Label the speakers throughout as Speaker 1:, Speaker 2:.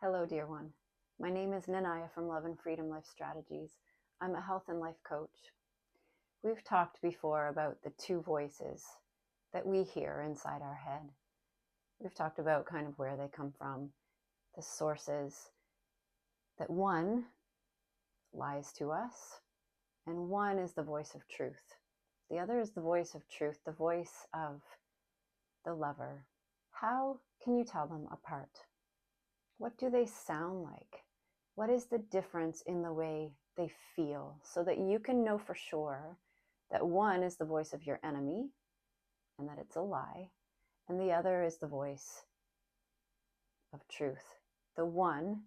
Speaker 1: Hello, dear one. My name is Nanaya from Love and Freedom Life Strategies. I'm a health and life coach. We've talked before about the two voices that we hear inside our head. We've talked about kind of where they come from, the sources, that one lies to us, and one is the voice of truth. The other is the voice of truth, the voice of the lover. How can you tell them apart? What do they sound like? What is the difference in the way they feel so that you can know for sure that one is the voice of your enemy and that it's a lie, and the other is the voice of truth, the one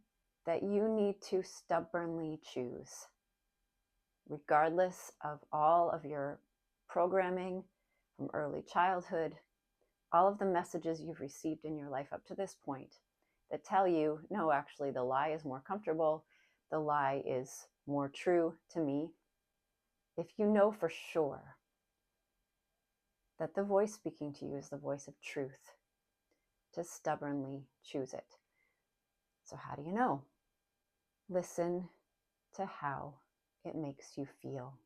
Speaker 1: that you need to stubbornly choose, regardless of all of your programming from early childhood, all of the messages you've received in your life up to this point that tell you, no, actually, the lie is more comfortable. The lie is more true to me. If you know for sure that the voice speaking to you is the voice of truth, to stubbornly choose it. So how do you know? Listen to how it makes you feel.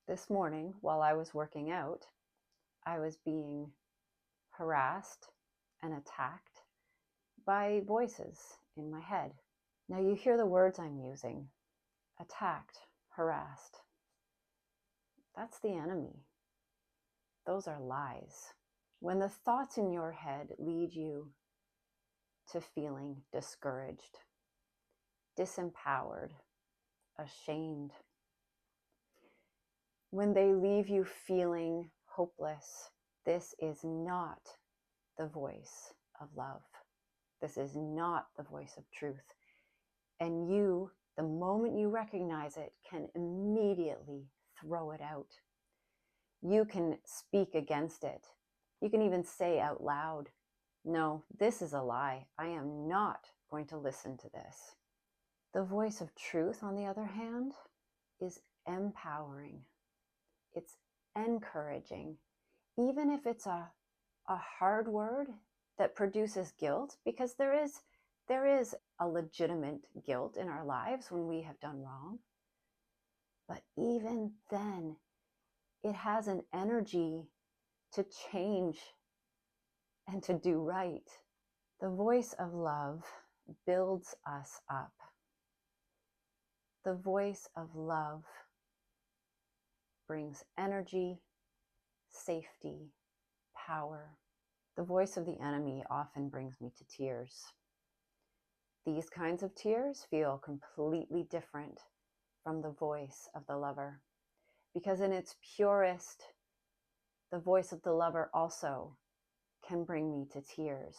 Speaker 1: This morning, while I was working out, I was being harassed and attacked by voices in my head. Now you hear the words I'm using: attacked, harassed. That's the enemy. Those are lies. When the thoughts in your head lead you to feeling discouraged, disempowered, ashamed, when they leave you feeling hopeless, this is not the voice of love. This is not the voice of truth. And you, the moment you recognize it, can immediately throw it out. You can speak against it. You can even say out loud, no, this is a lie. I am not going to listen to this. The voice of truth, on the other hand, is empowering. It's encouraging, even if it's a hard word that produces guilt, because there is a legitimate guilt in our lives when we have done wrong. But even then, it has an energy to change and to do right. The voice of love builds us up. The voice of love brings energy, safety, power. The voice of the enemy often brings me to tears. These kinds of tears feel completely different from the voice of the lover, because in its purest, the voice of the lover also can bring me to tears,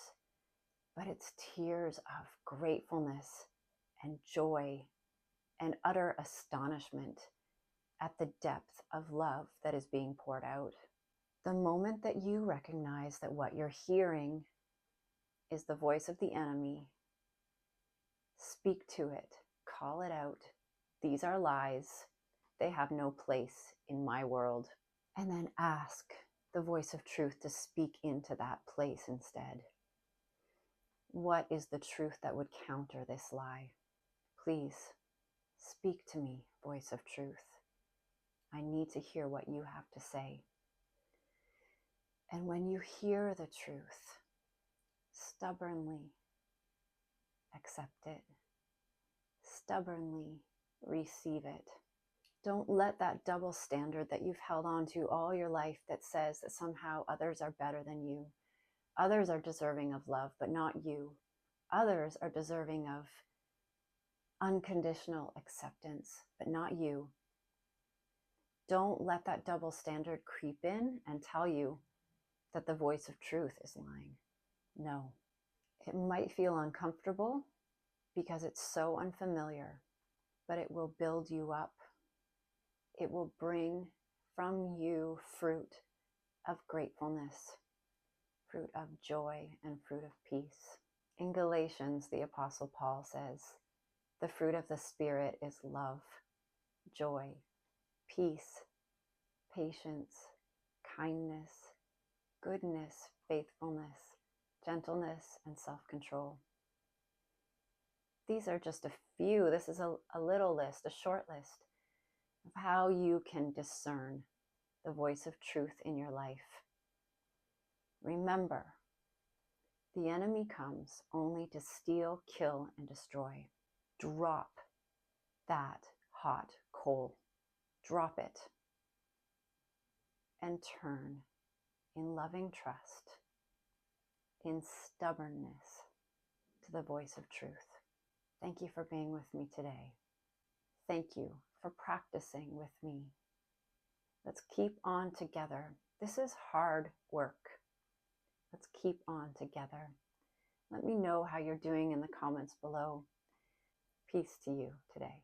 Speaker 1: but it's tears of gratefulness and joy and utter astonishment at the depth of love that is being poured out. The moment that you recognize that what you're hearing is the voice of the enemy, speak to it, call it out. These are lies. They have no place in my world. And then ask the voice of truth to speak into that place instead. What is the truth that would counter this lie? Please speak to me, voice of truth. I need to hear what you have to say. And when you hear the truth, stubbornly accept it. Stubbornly receive it. Don't let that double standard that you've held on to all your life that says that somehow others are better than you. Others are deserving of love, but not you. Others are deserving of unconditional acceptance, but not you. Don't let that double standard creep in and tell you that the voice of truth is lying. No. It might feel uncomfortable because it's so unfamiliar, but it will build you up. It will bring from you fruit of gratefulness, fruit of joy, and fruit of peace. In Galatians, the Apostle Paul says, the fruit of the Spirit is love, joy, peace, patience, kindness, goodness, faithfulness, gentleness, and self-control. these are just a few. This is a little list, a short list of how you can discern the voice of truth in your life. Remember, the enemy comes only to steal, kill, and destroy. Drop that hot coal. Drop it and turn in loving trust, in stubbornness to the voice of truth. Thank you for being with me today. Thank you for practicing with me. Let's keep on together. This is hard work. Let's keep on together. Let me know how you're doing in the comments below. Peace to you today.